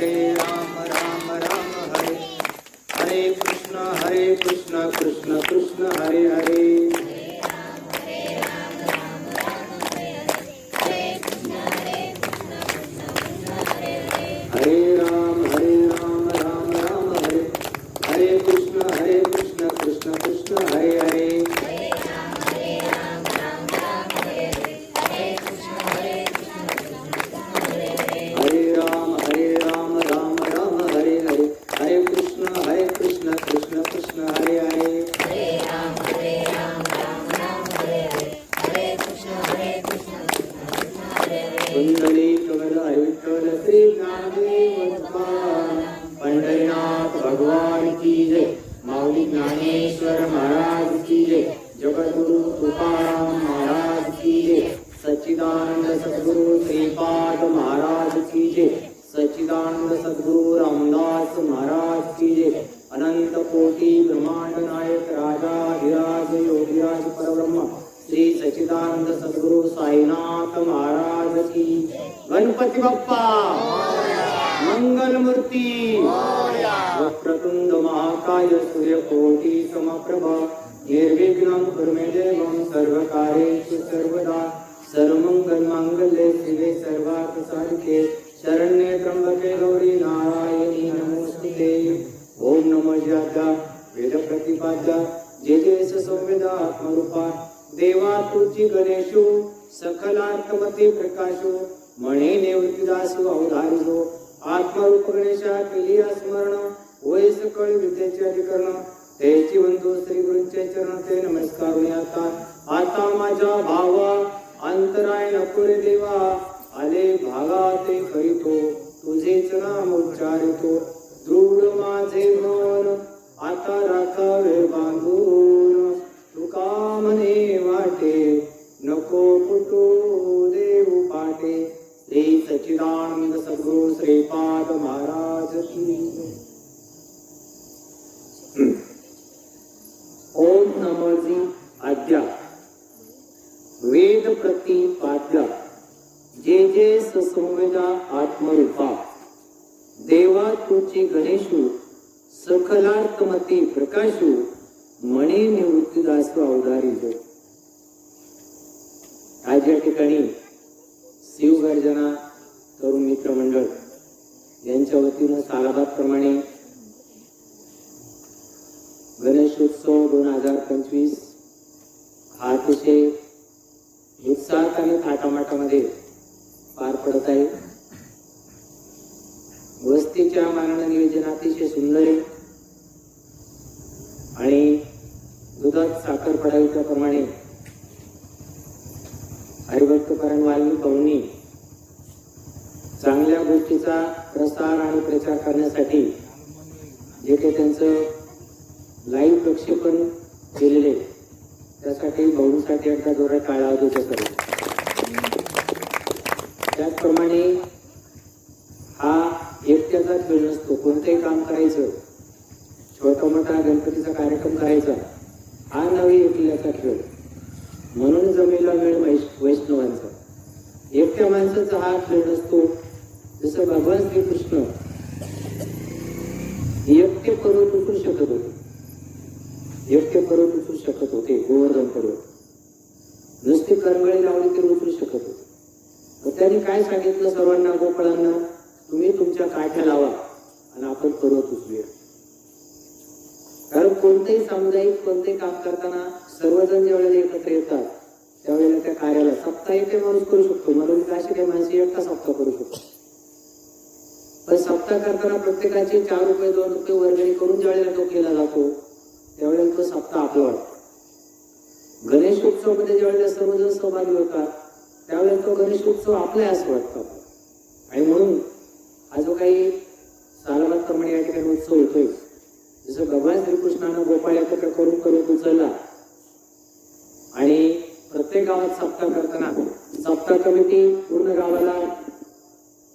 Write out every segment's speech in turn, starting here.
हरे राम राम राम हरे हरे कृष्ण कृष्ण कृष्ण हरे हरे हरे राम राम राम हरे हरे कृष्ण कृष्ण कृष्ण हरे हरे हरे राम राम राम हरे हरे हरे कृष्ण कृष्ण कृष्ण हरे हरे कुंडली कमल हरिविठ्ठल श्री ज्ञानदेव तुकाराम पंढरीनाथ भगवान की जय माऊली ज्ञानेश्वर महाराज की जय जगद्गुरु तुकाराम महाराज की जय सच्चिदानंद सद्गुरु श्रीपाद महाराज की जय सच्चिदानंद सद्गुरु रामदास महाराज की जय अनंत कोटि ब्रह्मांड नायक राजाधिराज योगिराज परब्रह्म श्री सच्चिदानंद सद्गुरु साईनाथ महाराज की गणपती बाप्पा मंगल मूर्ती वक्रतुंड महाकाय सूर्यकोटि समप्रभ निर्विघ्नं कुरु मे देवं सर्वकार्येषु सर्वदा सर्वमंगल मांगल्ये शिवे सर्वार्थ साधिके शरण्ये त्र्यंबके गौरी नारायणी नमोस्तुते ओम नमो ज्ञाता वेद प्रतिपाद्या जे जे सौम्यदा आत्मरूपा देवा तुझी गणेशो सकलार्थमते प्रकाशो मणे निवृत्तिदासो अवधारिजो आत्मरूप गणेशा केली स्मरण होय सकळ विद्येचे अधिकरण त्याची बंधू श्री गुरूंचे चरण ते नमस्कार आता माझा भावा अंतराय नको रे देवा आले भागा ते करीतो तुझेच नाम उच्चारितो दृढ माझे मन आता राखावे बांधून तुका मने वाटे नको कुटू देव पाटे श्री सच्चिदानंद सद्गुरु श्रीपाद महाराज की ओम नमोजी आद्या वेद प्रतिपाद्या जे जे ससंवेदा आत्मरूपा देवा तुझी गणेशु सकलार्थमती प्रकाशु मणे निवृत्तिदासो अवधारिजो आज या ठिकाणी शिवगर्जना तरुण मित्र मंडळ यांच्या वतीनं सालाबादप्रमाणे गणेशोत्सव 2025 हा अतिशय उत्साहात आणि थाटामाटामध्ये पार पडत आहे. वस्तीच्या मानानं नियोजन अतिशय सुंदर आहे आणि दुधात साखर पडावी त्याप्रमाणे हरिभक्तपरायण वाल्मी भाऊंनी चांगल्या गोष्टीचा प्रसार आणि प्रचार करण्यासाठी जे काही त्यांचं लाईव्ह प्रक्षेपण केलेले त्यासाठी भाऊंसाठी एकदा जोरात टाळ्या वाजवत करू. त्याचप्रमाणे हा एकट्याचा खेळ नसतो. कोणतंही काम करायचं, छोटा मोठा गणपतीचा कार्यक्रम करायचा हा नव्हे एकल्याचा खेळ. म्हणून जमेला वेळ वैष्णवांचा. एकट्या माणसाचा हा खेळ नसतो. जसं भगवान श्रीकृष्ण एकटे पर्वत उचलू शकत होते, एकटे पर्वत उचलू शकत होते. गोवर्धन पर्वत नुसती करंगळी लावली तर उचलू शकत होते. तर त्यांनी काय सांगितलं सर्वांना, गोपाळांना, तुम्ही तुमच्या काठ्या लावा आणि आपण पर्वत उचलूया. कारण कोणतेही सामुदायिक कोणतेही काम करताना सर्वजण ज्या वेळेला एकत्र येतात त्यावेळेला त्या कार्याला सप्ताह एक माणूस करू शकतो. म्हणून अशी काही माणसे एकटा सप्ताह करू शकतो. पण सप्ताह करताना प्रत्येकाचे 4 रुपये 2 रुपये वर्गणी करून ज्या वेळेला तो केला जातो त्यावेळेला तो सप्ताह आपला वाटतो. गणेशोत्सव मध्ये ज्या वेळेला सर्वजण सहभागी होतात त्यावेळेला तो गणेशोत्सव आपला असं वाटतं. आणि म्हणून हा जो काही सालाबादप्रमाणे या ठिकाणी उत्सव होतोय, जसं भगवान श्रीकृष्णानं गोपाळ एकत्र करून उचलला आणि प्रत्येक गावात सप्ताह करताना सप्ताह कमिटी पूर्ण गावाला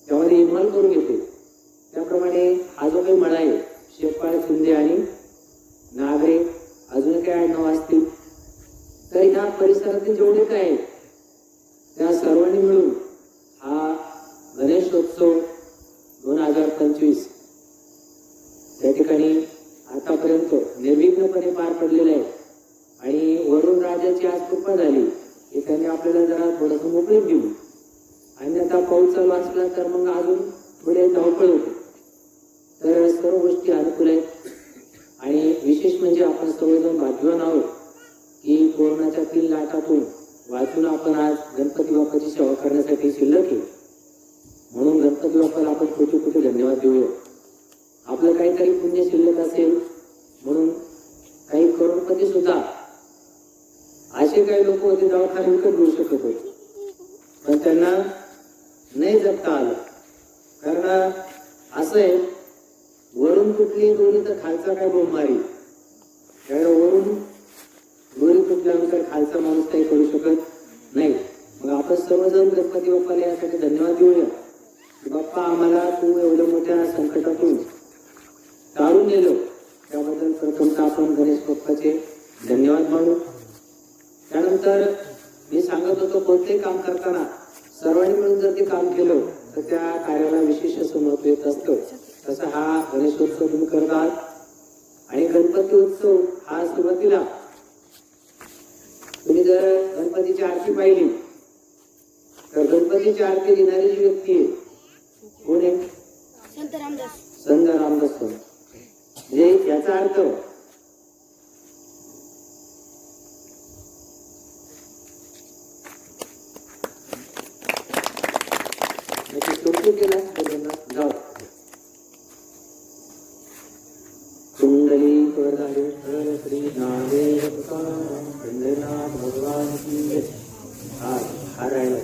त्यामध्ये इन्व्हॉल्व करून घेते. त्याप्रमाणे हा जो काही मळा आहे, शेपाळ, शिंदे आणि नागरे, अजून काय आडनाव असतील, तर ह्या परिसरातील जेवढे काय आहेत त्या सर्वांनी मिळून हा गणेशोत्सव 2025 सुखरूपपणे पार पडलेलं आहे आणि वरुण राजाची आज कृपा झाली की त्यांनी आपल्याला जरा थोडंसं मोकळीक दिली आणि आता पाऊस चालू असला तर मग अजून थोडे धावपळ होते. तर सर्व गोष्टी अनुकूल आहेत आणि विशेष म्हणजे आपण सर्वजण भाग्यवान आहोत की कोरोनाच्या 3 लाटातून वाचून आपण आज गणपती बाप्पाची सेवा करण्यासाठी शिल्लक आहे. म्हणून गणपती बाप्पाला आपण खूप खूप धन्यवाद देऊया. आपलं काहीतरी पुण्य शिल्लक असेल म्हणून काही करोडपती सुद्धा असे काही लोक होते दवाखाने विकत घेऊ शकत होते पण त्यांना नाही जगता आलं. कारण असं आहे वरून कुठली दोरी तर खालचा काय बोंब मारी. कारण वरून दोरी तुटल्यानंतर खालचा माणूस काही करू शकत नाही. मग आपण सर्वजण गणपती बाप्पाला यासाठी धन्यवाद देऊया की बाप्पा आम्हाला तू एवढ्या मोठ्या संकटातून तारून नेलो त्याबद्दल प्रथमतः आपण गणेश बाप्पाचे धन्यवाद मानू. त्यानंतर मी सांगत होतो कोणतेही काम करताना सर्वांनी मिळून जर ते काम केलं तर त्या कार्याला विशेष असं महत्व येत असतं. तसं हा गणेशोत्सव तुम्ही करत आहात आणि गणपती उत्सव हा सुरुवातीला तुम्ही जर गणपतीची आरती पाहिली तर गणपतीची आरती देणारी जी व्यक्ती आहे कोण आहे? संत रामदास. म्हणजे याचा अर्थ केला जाऊ कुंडली श्री नामदेव तुकाराम भगवान की हा राहिला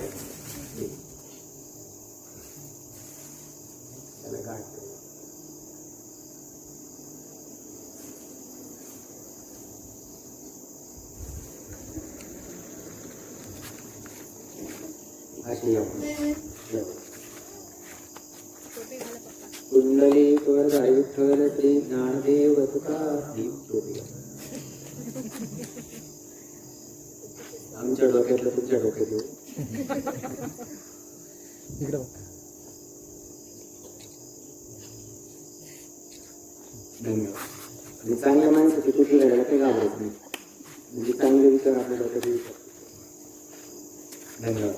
अशी कुंडली विठ्ठल श्री ज्ञानदेव तुकाराम. आमच्या डोक्यातलं तुमच्या डोक्यात येऊ. धन्यवाद. आणि चांगल्या माणसाची तुझी घडायला काही घाबरत नाही. म्हणजे चांगले विचार आपल्या डोक्यात येऊ शकतो. धन्यवाद.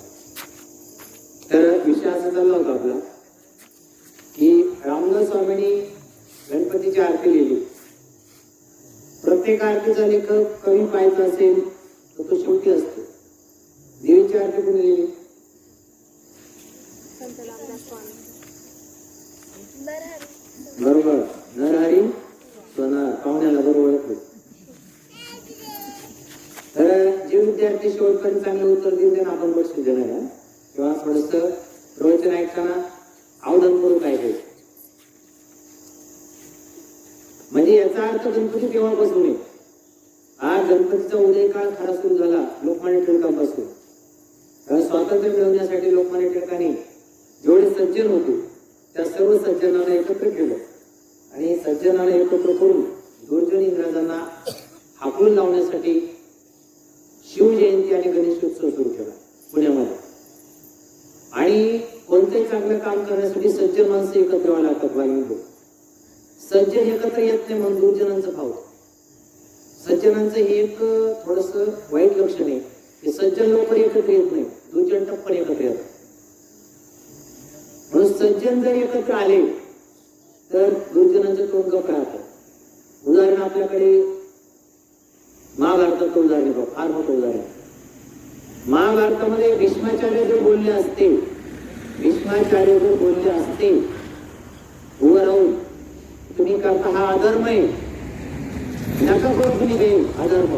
तर विषय असा चालला होता आपला की रामदास स्वामींनी गणपतीची आरती लिहिली. प्रत्येक आरतीचा लेखक कवी पाहायचा असेल तर तो शेवटी असतो. देवीची आरती कोणी लिहिली? बरोबर, नरहरी सोनार. पाहुण्याला बरोबर ओळखलं. तर जे विद्यार्थी शेवटपर्यंत चांगलं उत्तर देऊन आपण बक्षीस देणार आहे किंवा थोडस प्रवचन ऐकताना आवडणपूर्वक ऐकायचं. म्हणजे याचा अर्थ गणपती केव्हापासून आहे? हा गणपतीचा उदय काळ खरा सुरू झाला लोकमान्य टिळकांपासून. कारण स्वातंत्र्य मिळवण्यासाठी लोकमान्य टिळकांनी जेवढे सज्जन होते त्या सर्व सज्जनांना एकत्र केलं आणि सज्जनांना एकत्र करून दुर्जन इंग्रजांना हाकलून लावण्यासाठी शिवजयंती आणि गणेशोत्सव सुरू केला पुण्यामध्ये. आणि कोणतेही चांगलं काम करण्यासाठी सज्जन माणसं एकत्र व्हायला लागतात. वाहिनी सज्जन एकत्र येत नाही म्हणून दुर्जनांचं भाव. सज्जनांचं हे एक थोडस वाईट लक्षण आहे की सज्जन लोक एकत्र येत नाही, दुर्जन टप्पन एकत्र येतात. म्हणून सज्जन जर एकत्र आले तर दुर्जनांचं तोंड गप्प राहतं. उदाहरण आपल्याकडे महाभारताचं उदाहरण बघ, फार मोठं उदाहरण. महाभारतामध्ये भीष्माचार्य जर बोलले असते उभं राहून तुम्ही करता हा अधर्म आहे, नका करू तुम्ही हे अधर्म.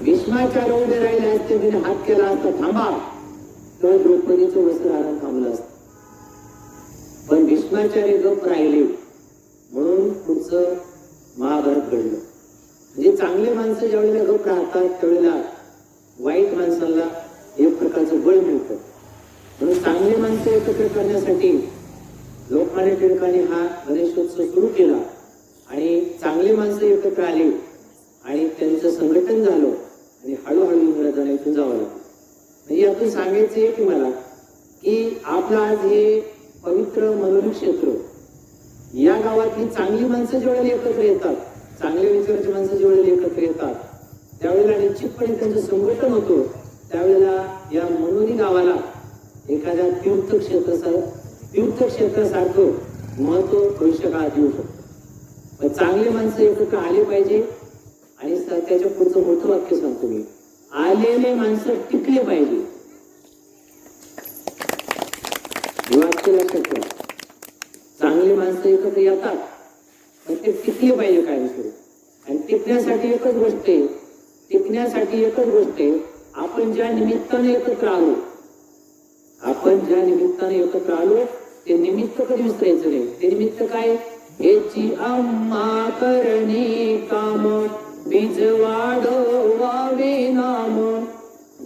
भीष्माचार्य उभे राहिले असते, तिने हात केला असता थांबा तर द्रौपदीचं वस्त्र आराम थांबलं असतं. पण भीष्माचार्य गप राहिले म्हणून पुढचं महाभारत घडलं. म्हणजे चांगले माणसं ज्यावेळेला गप राहतात त्यावेळेला वाईट माणसाला एक प्रकारचं बळ मिळतं. म्हणून चांगली माणसं एकत्र करण्यासाठी लोकमान्य टिळकांनी हा गणेशोत्सव सुरू केला आणि चांगली माणसं एकत्र आली आणि त्यांचं संघटन झालं आणि हळूहळू इंग्रजांना इथून जावं लागलं. म्हणजे यातून सांगायचं आहे की मला की आपलं आज हे पवित्र मनोरी क्षेत्र, या गावातली चांगली माणसं ज्यावेळेला एकत्र येतात, चांगले विचाराची माणसं ज्यावेळेला एकत्र येतात त्यावेळेला निश्चितपणे त्यांचं संघटन होतं. त्यावेळेला या मनोरी गावाला एखाद्या तीर्थक्षेत्रासारखं महत्व भविष्यकाळात येऊ शकतं. पण चांगले माणसं एकत्र आले पाहिजे. आणि त्याच्या पुढचं मोठं वाक्य सांगतो मी, आलेले माणसं टिकले पाहिजे. वाक्य लक्षात ठेवा. चांगली माणसं एकत्र येतात पण ते टिकले पाहिजे कायमस्वरूपी. आणि टिकण्यासाठी एकच गोष्ट आहे, आपण ज्या निमित्ताने एकत्र आलो ते निमित्त कधी विसरायचं नाही. ते निमित्त काय? हेची आम्हा करणे काम, बीज वाढवावे नाम,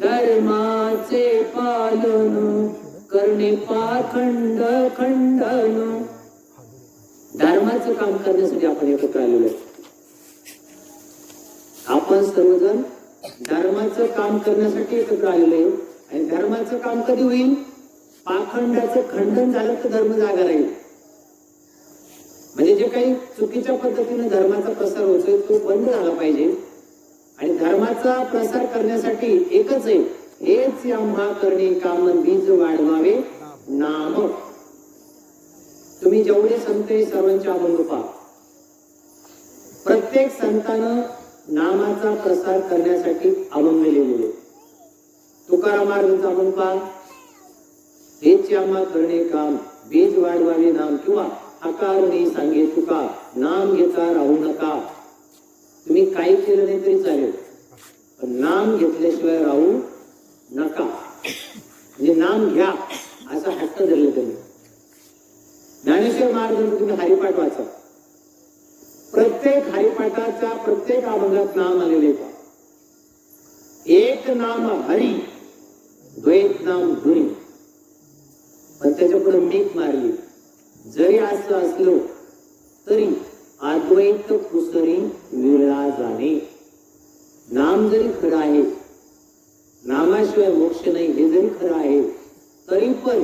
धर्माचे पालन करणे पाखंड खंडन. धर्माचं काम करण्यासाठी आपण एकत्र आलेलो आहे. आपण सर्वजण धर्माचं काम करण्यासाठी एकत्र आलेलो आहे. आणि धर्माचं काम कधी होईल? पाखंडाचं खंडन झालं तर धर्म जागा राहील. म्हणजे जे काही चुकीच्या पद्धतीने धर्माचा प्रसार होतोय तो बंद झाला पाहिजे. आणि धर्माचा प्रसार करण्यासाठी एकच आहे, हेच आम्हा करणे काम, बीज वाढवावे नाम. तुम्ही जेवढे संत आहे सर्वांचे अभंग पहा. प्रत्येक संतानं नामाचा प्रसार करण्यासाठी अभंग लिहिलेले. तुकाराम महाराजांचा अभंग पहा, हेच आम्हा करणे काम, बीज वाढवावे नाम. किंवा अकारुणी सांगे तुका, नाम घेता राहू नका. तुम्ही काही केलं नाही तरी चालेल पण नाम घेतल्याशिवाय राहू नका. म्हणजे नाम घ्या असा हट्ट धरले त्यांनी. ज्ञानेश्वर महाराजांचं तुम्ही हरिपाठ वाचा. प्रत्येक हरिपाठाच्या प्रत्येक अभंगात नाम आलेले का? एक नाम हरी, द्वैत नाम धुरी. पण त्याच्या पुढे मीठ मारली. जरी असं असलो तरी अद्वैत कुसरी विरळा जाणे. नाम जरी खरं आहे, नामाशिवाय मोक्ष नाही हे जरी खरं आहे, तरी पण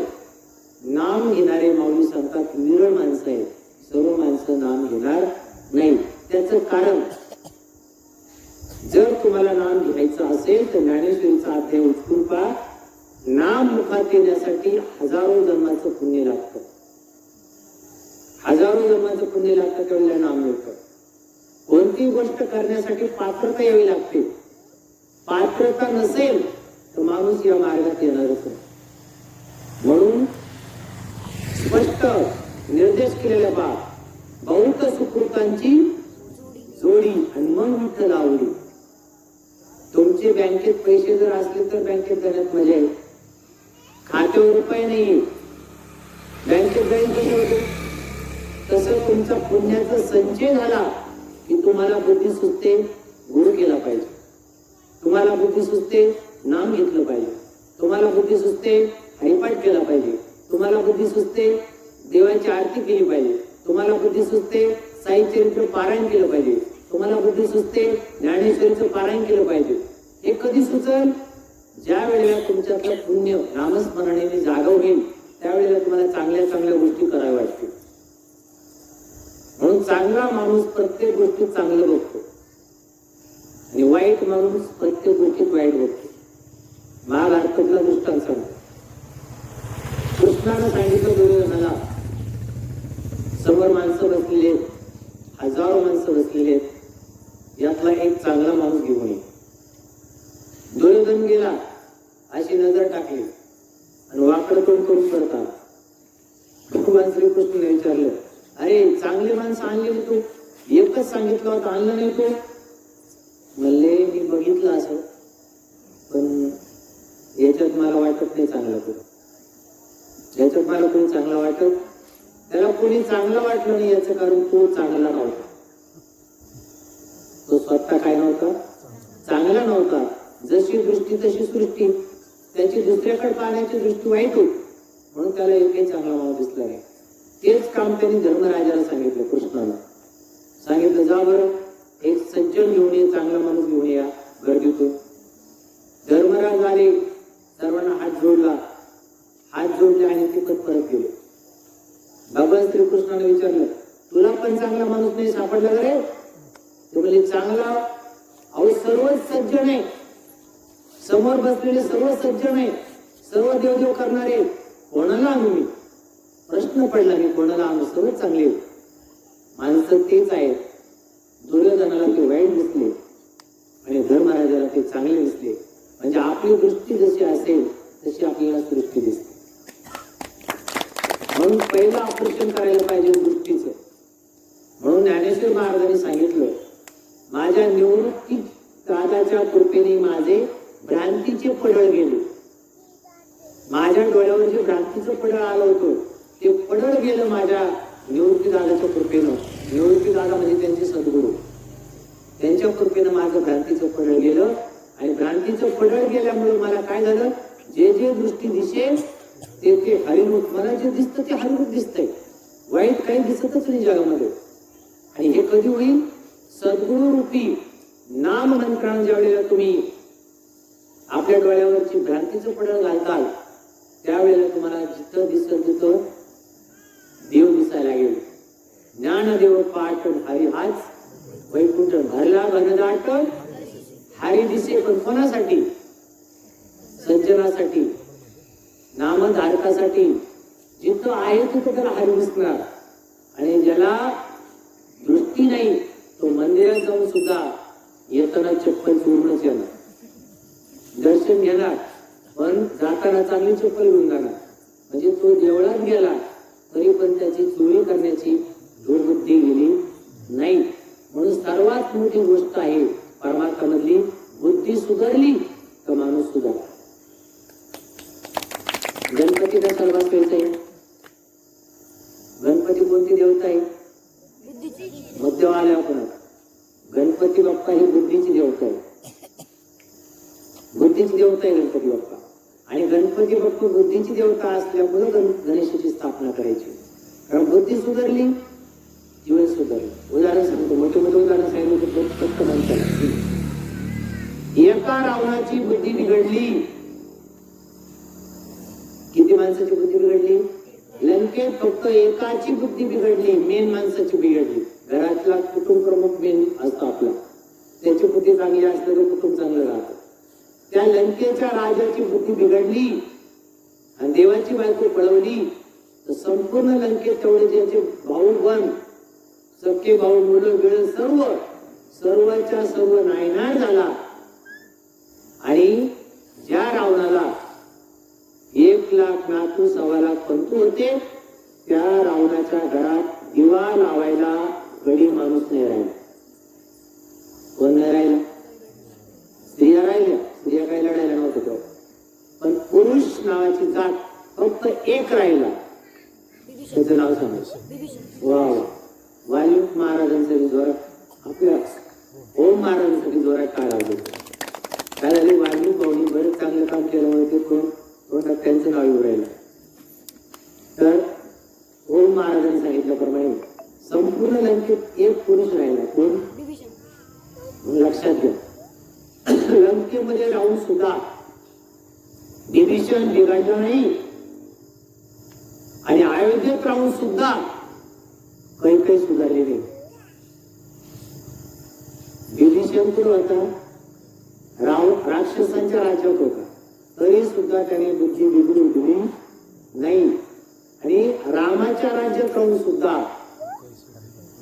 नाम घेणारे माऊली सांगतात विरळ माणसं आहेत. सर्व माणसं नाम घेणार नाही. त्याचं कारण, जर तुम्हाला नाम घ्यायचं असेल तर ज्ञानेश्वरीचा अध्याय उचलून पहा. नाम मुखात येण्यासाठी हजारो जन्माचं पुण्य लागतं. हजारो जन्माचं पुण्य लागतं तेवढ्या नाम मिळतं. कोणती गोष्ट करण्यासाठी पात्रता यावी लागते. पात्रता नसेल तर माणूस या मार्गात येणारच नाही. म्हणून स्पष्ट निर्देश केलेला बा, बहुत सुकृतांची जोडी आणि मग विठ्ठल आवडी. तुमचे बँकेत पैसे जर असले तर बँकेत जाण्यात मजा आहे. खात्यावर रुपये नाही, बँकेत जाईल कसं होते? तसं तुमचा पुण्याचा संचय झाला की तुम्हाला बुद्धी सुचते गुरु केला पाहिजे. तुम्हाला बुद्धी सुचते नाम घेतलं पाहिजे. तुम्हाला बुद्धी सुचते हरिपाठ केला पाहिजे. तुम्हाला बुद्धी सुचते देवाची आरती केली पाहिजे. तुम्हाला बुद्धी सुचते साईचरित्र पारायण केलं पाहिजे. तुम्हाला बुद्धी सुचते ज्ञानेश्वरीचं पारायण केलं पाहिजे. हे कधी सुचल? ज्या वेळेला तुमच्यातलं पुण्य नामस्मरणेने जागा होईल त्यावेळेला तुम्हाला चांगल्या चांगल्या गोष्टी कराव्या वाटतील. म्हणून चांगला माणूस प्रत्येक गोष्टीत चांगलं बघतो आणि वाईट माणूस प्रत्येक गोष्टीत वाईट बघतो. महाभारतातला दृष्टांत सांगतो. कृष्णानं सांगितलं दुर्योधनाला, समोर माणसं बसलेली आहेत, हजारो माणसं बसलेली आहेत, यातला एक चांगला माणूस घेऊन ये. दुर्योधन गेला, अशी नजर टाकली आणि वाकड तोंड करून पडतात. भगवान श्रीकृष्णाने विचारलं, अरे चांगली माणसं आणली तू, एकच सांगितलं होतं आणलं नाही तू? म्हणले मी बघितलं असं, पण याच्यात मला वाटत नाही चांगलं. तू याच्यात मला कोणी चांगला वाटत, त्याला कोणी चांगलं वाटलं नाही याचं कारण तो चांगला नव्हता. तो स्वतः काय नव्हता? चांगला नव्हता. जशी दृष्टी तशी सृष्टी. त्याची दुसऱ्याकडे पाहण्याची दृष्टी वाईट होती म्हणून त्याला एकही चांगला माणूस दिसला नाही. तेच काम त्यांनी धर्मराजाला सांगितलं. कृष्णाला सांगितलं, जा बरं एक सज्जन घेऊन ये, चांगला माणूस घेऊन या गर्दीतून. धर्मराज आले, सर्वांना हात जोडला, हात जोडले आणि ते परत गेले. भगवान श्रीकृष्णाने विचारलं, तुला पण चांगला माणूस नाही सापडला का रे? ते म्हणजे चांगला, अहो सर्वच सज्जन आहे, समोर बसलेले सर्व सज्जन आहे, सर्व देवदेव करणारे, कोणाला आणू मी? प्रश्न पडला मी कोणाला आणू? सर्वच चांगले माणसं तेच आहेत. दुर्योधनाला ते वाईट दिसले आणि धर्मराजाला ते चांगले दिसले. म्हणजे आपली दृष्टी जशी असेल तशी आपल्याला दृष्टी दिसते. म्हणून पहिलं ऑपरेशन करायला पाहिजे दृष्टीचं. म्हणून ज्ञानेश्वर महाराजांनी सांगितलं, माझ्या निवृत्ती दादाच्या कृपेने माझे भ्रांतीचे पडळ गेले. माझ्या डोळ्यावर जे भ्रांतीचं पडळ आलं होतं ते पडळ गेलं माझ्या निवृत्ती दादाच्या कृपेनं. निवृत्ती दादा म्हणजे त्यांचे सद्गुरू, त्यांच्या कृपेनं माझं भ्रांतीचं पडळ गेलं. आणि भ्रांतीचं पडळ गेल्यामुळे मला काय झालं, जे जे दृष्टी दिसेल ते ते हरिरूप, मला जे दिसतं ते हरिरूप दिसतंय, वाईट काही दिसतच नाही जगामध्ये. आणि हे कधी होईल? सद्गुरु रूपी नाम मंत्रानं ज्या वेळेला तुम्ही आपल्या डोळ्यावरची भ्रांतीचं पडळ घालताल त्यावेळेला तुम्हाला जिथं दिसत तिथं देव दिसायला लागेल. ज्ञानदेव पाठ हरी हाच वैकुंठ भरला घनदाट हरी दिसे. पण कोणासाठी? सज्जनासाठी, नामधारकासाठी. जिथं आहे तिथं त्याला हरी दिसणार. आणि ज्याला दृष्टी नाही तो मंदिरात जाऊन सुद्धा येताना चप्पल चोरूनच येणार, दर्शन घेणार पण जाताना चांगली चप्पल घेऊन जाणार. म्हणजे तो देवळात गेला तरी पण त्याची चोरी करण्याची दुर्बुद्धी गेली नाही. म्हणून सर्वात मोठी गोष्ट आहे परमार्थामधली, बुद्धी सुधारली तर माणूस सुधारला. गणपती कशाला बसवायचा आहे? गणपती कोणती देवता आहे? मध्यम आले आपण. गणपती बाप्पा ही बुद्धीची देवता आहे, बुद्धीची देवता आहे गणपती बाप्पा. आणि गणपती बाप्पा बुद्धीची देवता असल्यामुळे गणेशाची स्थापना करायची. कारण बुद्धी सुधारली, जीवन सुधारलं. उदाहरण सांगतो, मोठे मोठे उदाहरण सांगितलं फक्त माणसाला. एका रावणाची बुद्धी बिघडली. किती माणसाची बुद्धी बिघडली? लंकेत फक्त एकाची बुद्धी बिघडली, मेन माणसाची बिघडली. घरातला कुटुंब प्रमुख मेन असतो आपला, त्याची बुद्धी चांगली असलं तर कुटुंब चांगलं राहतं. त्या लंकेच्या राजाची बुद्धी बिघडली आणि देवाची बायको पळवली तर संपूर्ण लंकेत तेवढे ज्याचे भाऊ बन, सख्खे भाऊ, मुलं बिळ सर्वच्या सर्व नायनाट झाला. आणि ज्या रावणाला 1,00,000 नातू 1,25,000 पंतू होते त्या रावणाच्या घरात दिवा लावायला गडी माणूस नाही राहिला. कोण नाही राहिला? स्त्रिया राहिल्या. स्त्रिया काही लढायला नव्हतं, पण पुरुष नावाची जात फक्त एक राहिला. त्याचं नाव सांगायचं. वा, वाल्मिक महाराजांसाठी जोरात, आपल्या ओम महाराजांसाठी जोरात काढा. काय झाले? वाल्मिक भाऊनी बरेच चांगलं काम केल्यामुळे ते कोण त्यांचं नाव येऊ राहिलं. तर ओम महाराजांनी सांगितल्याप्रमाणे संपूर्ण लंकेत एक पुरुष राहिला. कोण? लक्षात घ्या, लंकेमध्ये राहून सुद्धा विभीषण बिघडलं नाही. आणि अयोध्येत राहून सुद्धा काही सुधारले नाही. विभीषण कुठं होता? राक्षसांच्या राज्यात होता, तरी सुद्धा त्याने बुद्धी बिघडू दिली नाही. आणि रामाच्या राज्यात राहून सुद्धा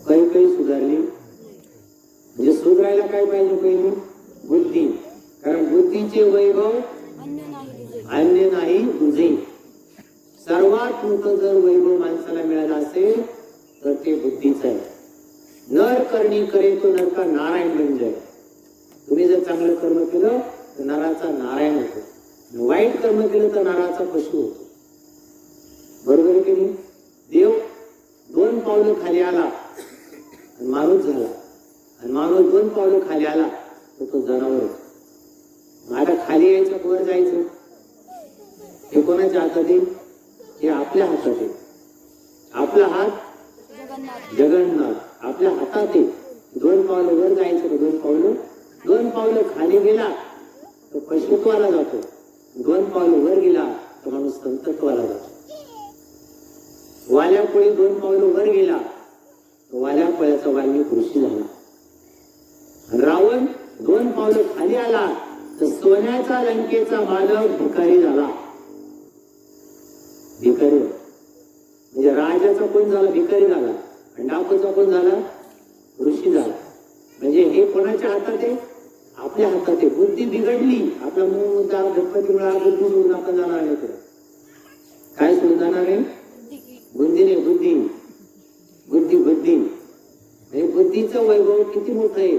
काही सुधारली. म्हणजे सुधारायला काय पाहिजे? पहिली बुद्धी. कारण बुद्धीचे वैभव अन्य नाही तुझे. सर्वात मोठं जर वैभव माणसाला मिळालं असेल तर ते बुद्धीच आहे. नर करणी करे तो नरका नारायण बन जाय. तुम्ही जर चांगलं कर्म केलं तर नराचा नारायण होतो, वाईट कर्म केलं तर नराचा पशु होतो. बरोबर आहे की नाही? देव 2 पावलं खाली आला आणि माणूस झाला, आणि माणूस 2 पावलं खाली आला तर तो जनावर होतो. आता खाली यायचं, वर जायचं, हे कोणाच्या हातात आहे? हे आपल्या हातात आहे. आपला हात जगन्नाथ आपल्या हातात आहे. 2 पावलं वर जायचं तर 2 पावलं खाली गेला तर पशुत्वाला जातो, 2 पावलं वर गेला तर माणूस संतत्वाला जातो. वाल्यापोळी 2 पावलं वर गेला तर वाल्यापोळ्याचा वाल्मिक ऋषी झाला. खाली आला तर सोन्याचा लंकेचा मालक भिकारी झाला. भिकारी म्हणजे राजाचा कोण झाला? भिकारी झाला. आणि डाकूचा कोण झाला? ऋषी झाला. म्हणजे हे कोणाच्या हातात आहे? आपल्या हातात आहे. बुद्धी बिघडली, आपला मूळ मुद्दा गणपतीमुळे बुद्धी सोडून आपण जाणार आहे. काय सोडून जाणार आहे? बुद्धी नाही, बुद्धी बुद्धी बुद्धी म्हणजे बुद्धीचं वैभव किती मोठं आहे.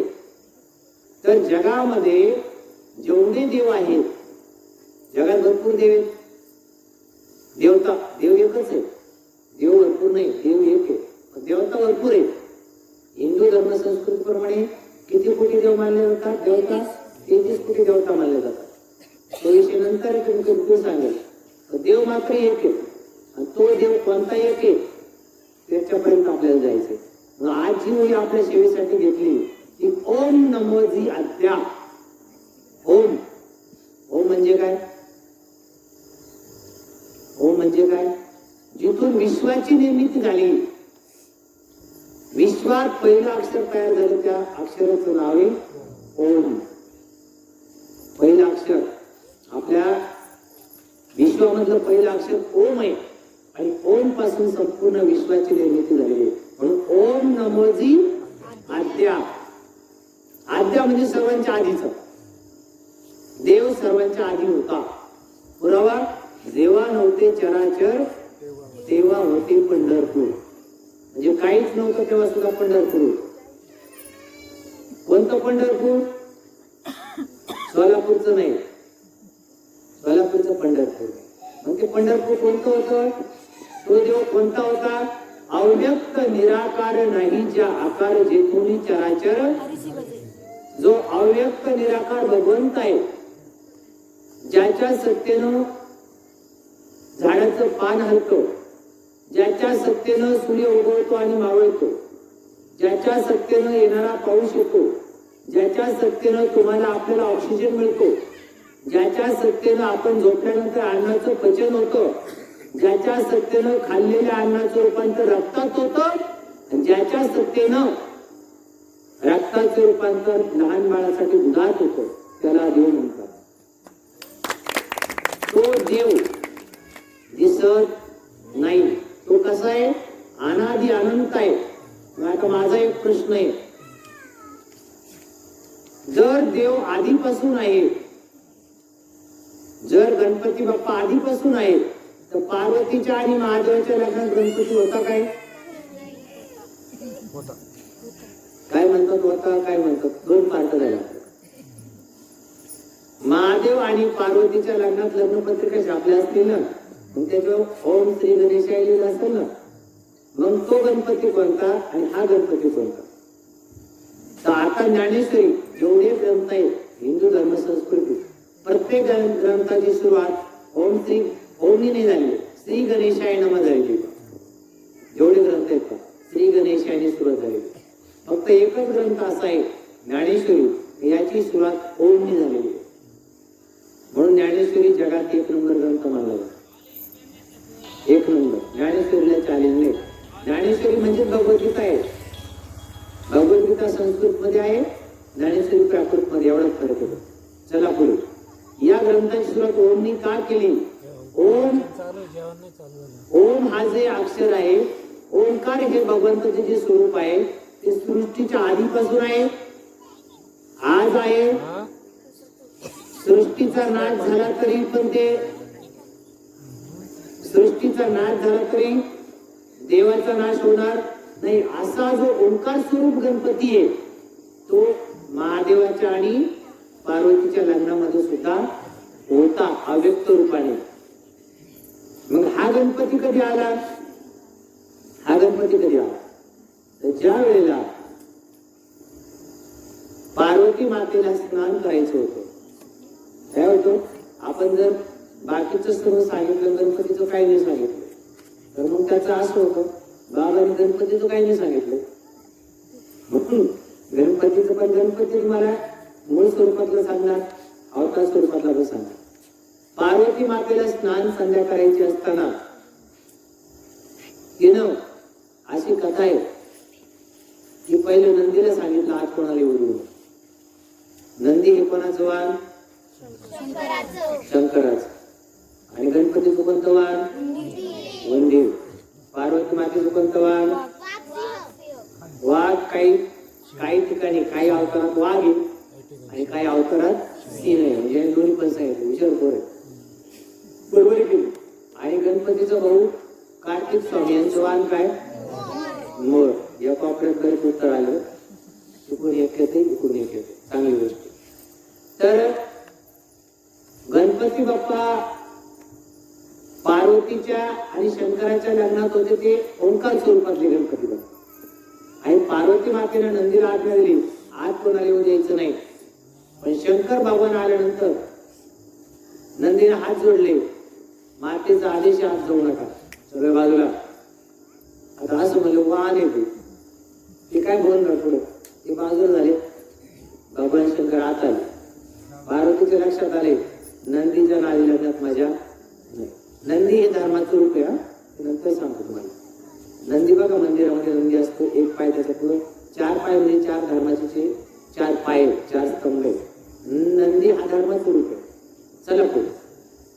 तर जगामध्ये जेवढे देव आहेत, जगात भरपूर देव आहेत. देवता देव एकच आहे, देव भरपूर नाही, देव एक आहे, देवता भरपूर आहे. हिंदू धर्म संस्कृती प्रमाणे किती कोटी देव मानले जातात? देवता 33 कोटी देवता मानले जातात. तो विषय नंतर तुम्ही सांगेल. देव मात्र एक आहे, आणि तो देव कोणता एक आहे त्याच्यापर्यंत आपल्याला जायचंय. आज जी वेळी आपल्या सेवेसाठी घेतली ती ओम नमोजी आद्या. ओम ओम म्हणजे काय? ओम म्हणजे काय? जिथून विश्वाची निर्मिती झाली, विश्वात पहिलं अक्षर तयार झालं, त्या अक्षराचं नाव आहे ओम. पहिलं अक्षर आपल्या विश्वामधलं पहिलं अक्षर ओम आहे, आणि ओम पासून संपूर्ण विश्वाची निर्मिती झालेली आहे. म्हणून ओम नमोजी आद्या. आद्या म्हणजे सर्वांच्या आधीचा. देव सर्वांच्या आधी होता. पुरावा, जेव्हा नव्हते चराचर तेव्हा होते पंढरपूर. म्हणजे काहीच नव्हतं तेव्हा सुद्धा पंढरपूर. कोणतं पंढरपूर? सोलापूरचं नाही, सोलापूरचं पंढरपूर. मग ते पंढरपूर कोणतं होतं? तो देव कोणता होता? अव्यक्त निराकार नाही ज्या आकार जेथून चराचर. जो अव्यक्त निराकार भगवंत आहे, ज्याच्या सत्तेनं झाडाचं पान हलतं, ज्याच्या सत्तेनं सूर्य उगवतो आणि मावळतो, ज्याच्या सत्तेनं येणारा पाऊस येतो, ज्याच्या सत्तेनं तुम्हाला आपल्याला ऑक्सिजन मिळतो, ज्याच्या सत्तेनं आपण झोपल्यानंतर अन्नाचं पचन होतं, ज्याच्या सत्तेनं खाल्लेल्या अन्नाचं रूपांतर रक्तात होतं, ज्याच्या सत्तेनं रक्ताचे रूपांतर लहान बाळासाठी दुधात होतं, त्याला देव म्हणतात. तो देव दिसत नाही. तो कसा आहे? अनादि अनंत आहे. आता माझा एक प्रश्न आहे, जर देव आधीपासून आहे, जर गणपती बाप्पा आधीपासून आहे, तर पार्वतीच्या आणि महादेवाच्या लग्नात गणपती होता काय? काय म्हणतात? होता काय म्हणतात? दोन पार्ट झाला. महादेव आणि पार्वतीच्या लग्नात लग्नपत्रिका छापल्या असतील ना, मग त्याच्यावर ओम श्री गणेशाय लिहिलं असेल ना, मग तो गणपती कोणता आणि हा गणपती कोणता? तर आता ज्ञानेश्वरी जेवढे ग्रंथ आहेत हिंदू धर्म संस्कृती, प्रत्येक ग्रंथाची सुरुवात ओम श्री ओमनी नाही झाली, श्री गणेशाय नमः झाली. जेवढे ग्रंथ आहेत श्री गणेशाने सुरुवात झाली. फक्त एकच ग्रंथ असा आहे ज्ञानेश्वरी, याची सुरुवात ओमनी झालेली आहे. म्हणून ज्ञानेश्वरी जगात एक नंबर ग्रंथ मानला जातो. एक नंबर. ज्ञानेश्वरीला चॅलेंज नाही. ज्ञानेश्वरी म्हणजे भगवद्गीता आहे. भगवद्गीता संस्कृत मध्ये आहे, ज्ञानेश्वरी प्राकृत मध्ये, एवढाच फरक आहे. चला पुढे. या ग्रंथाची सुरुवात ओमनी का केली? ओम ओम हा जे अक्षर आहे, ओंकार हे भगवंताचे जे स्वरूप आहे ते सृष्टीच्या आधीपासून आहे, आज आहे. सृष्टीचा नाश झाला तरी पण ते, सृष्टीचा नाश झाला तरी देवाचा नाश होणार नाही. असा जो ओंकार स्वरूप गणपती आहे तो महादेवाच्या आणि पार्वतीच्या लग्नामध्ये सुद्धा होता अव्यक्त रूपाने. मग हा गणपती कधी आला? हा गणपती कधी आला? तर ज्या वेळेला पार्वती मातेला स्नान करायचं होतं, काय होतं? आपण जर बाकीचं सर्व सांगितलं, गणपतीचं काही नाही सांगितलं, तर मग त्याचं असं होतं, बाबांनी गणपतीचं काही नाही सांगितलं. गणपतीचं पण गणपती तुम्हाला मूळ स्वरूपातलं सांगणार, अवतार स्वरूपातला पण सांगणार. पार्वती मातेला स्नान संध्या करायची असताना तिनं अशी कथा आहे की पहिले नंदीला सांगितलं आज कोणाला येऊ देऊ. नंदी हे कोणाचं वाहन? शंकराचं. आणि गणपतीचं कोणतं वाहन? वंदीव. पार्वती मातेचं कोणतं वाहन? वाघ. काही ठिकाणी काही अवतारात वाघ आहे आणि काही अवतारात सिंह आहे. म्हणजे दोन्ही पण सांगितलं. विचार बरोबर आहे की. आणि गणपतीचा भाऊ कार्तिक स्वामी यांचं वाहन काय? मोर. या कोपऱ्यात गणपती उत्तर आलं. इकडून एक येते, इकडून एक येते. चांगली गोष्ट. तर गणपती बाप्पा पार्वतीच्या आणि शंकराच्या लग्नात होते ते ओंकार स्वरूपातले गणपती बाप्पा. आणि पार्वती मातेने नंदीला आज्ञा दिली आत कोणाला येऊ द्यायचं नाही. पण शंकर भगवान आल्यानंतर नंदीने हात जोडले. मातेचा आदेश हात जाऊ नका, सगळ्या बाजूला. आता असं म्हणजे वाहन येते ते काय बोलणार पुढे. ते बाजूला झाले. भगवान शंकर आत आले. पार्वतीच्या लक्षात आले नंदीच्या नादी लग्नात माझ्या नाही. नंदी हे धर्माचं रूप आहे. नंतर सांगतो तुम्हाला. नंदी बघा मंदिरामध्ये नंदी असतो. एक पाय त्याच्या पुढे, 4 पाय म्हणजे 4 धर्माचे 4 पाय, 4 स्तंभ. नंदी हा धर्माचं रूप आहे. चला पुढे.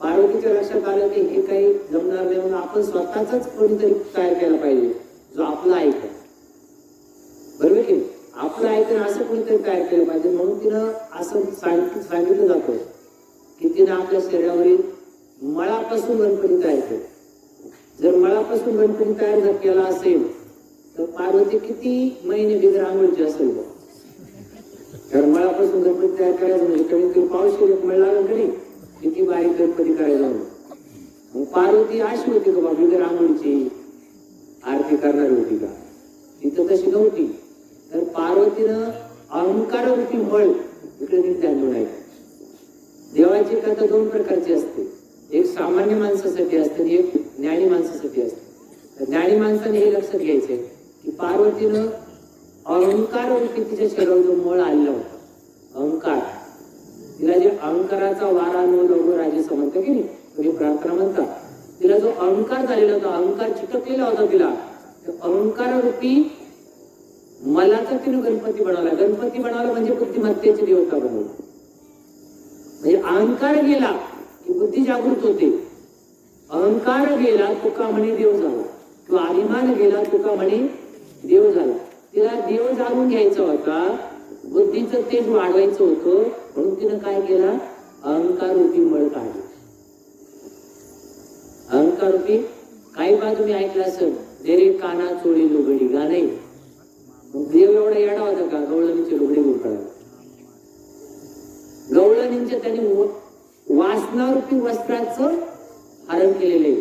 पार्वतीच्या लक्षात आलं की हे काही जमणार नाही म्हणून आपण स्वतःच कोणीतरी तयार केला पाहिजे जो आपला ऐकत. बरोबर की आपलं ऐकून असं कोणीतरी तयार केलं पाहिजे. म्हणून तिनं असं सांगितलं जातं की तिनं आपल्या शरीरावरील मळापासून गणपती तयार केला. जर मळापासून गणपती तयार जर केला असेल तर पार्वती किती महिने बिगर आंघोळीची असेल. तर मळापासून गणपती तयार करायचं म्हणजे कमीत कमी पावशी एक मळ लागेल तरी किती बारीक गणपती करायला. मग पार्वती अशी होती का बाबा बिगर आंघोळीची आरती करणारी होती का? तिथं तशी नव्हती. तर पार्वतीनं अहंकार रूपी मळ इकडे ध्यान आहे. देवाची कथा 2 प्रकारची असते. एक सामान्य माणसासाठी असते आणि एक ज्ञानी माणसासाठी असते. ज्ञानी माणसाने हे लक्षात घ्यायचंय की पार्वतीनं अहंकार रूपी तिच्या शरीरावर जो मळ आलेला होता, अहंकार, तिला जे अहंकाराचा वारा न लोगो राजे म्हणतो की नाही, तुम्ही प्रार्थना म्हणता, तिला जो अहंकार झालेला होता, अहंकार चिटकलेला होता तिला, अहंकार रूपी मलाचा तिने गणपती बनवला. गणपती बनवला म्हणजे बुद्धिमत्तेची देवता बनवली. म्हणजे अहंकार गेला की बुद्धी जागृत होते. अहंकार गेला तुका म्हणे देव झाला, किंवा अभिमान गेला तुका म्हणे देव झाला. तिला देव जाणून घ्यायचा होता, बुद्धीचं तेज वाढवायचं होतं. म्हणून तिनं काय केला? अहंकार रूपी मळ काढला. अहंकार रूपी काही बाजू तुम्ही ऐकलं असेल, रे काना चोळी लुगडी गाणे. देव एवढा येडा होता का? गवळणीचे लुगडे गुंफायला. गवळणींचे त्यांनी वासनारूपी वस्त्राचं हरण केलेले.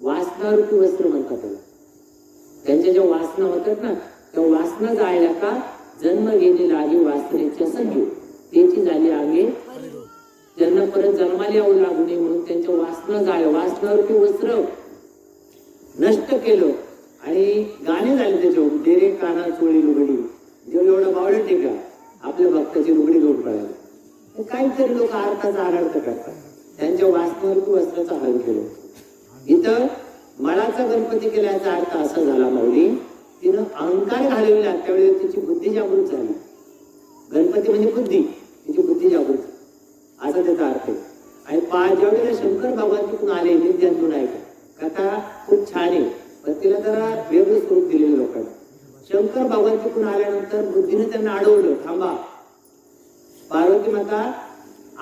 वासनारूपी वस्त्र म्हणतात त्याला. त्यांच्या ज्या वासना होतात ना, त्या वासना जाळल्या का जन्म घेणे लागे वासनेच्या संगी, त्याची झाली आगे त्यांना परत जन्माला यावं लागू नये म्हणून त्यांच्या वासना जाळल्या. वासनारूपी वस्त्र नष्ट केलं आणि गाणे झाले त्याच्यावर, डेरे काना चोळी लुगडी. जेव्हा एवढा बावळट आहे का आपल्या भक्ताची लुगडी जोड पडायला. काहीतरी लोक अर्थाचा अनर्थ करतात. त्यांच्या वासनारूपी वस्त्राचं हरण केलं. इथं मळाचा गणपती केल्याचा अर्थ असा झाला, माऊली तिनं अहंकार घालवला त्यावेळी तिची बुद्धी जागृत झाली. गणपती म्हणजे बुद्धी, तिची बुद्धी जागृत असा त्याचा अर्थ आहे. आणि ज्यावेळेला शंकर भगवान तिकडून आले, नित्यातून आहे कथा खूप छान आहे, पण तिला जरा वेगळं स्वरूप दिलेलं लोकांना. शंकर भगवान तिकडून आल्यानंतर बुद्धीने त्यांना अडवलं, थांबा. पार्वती माता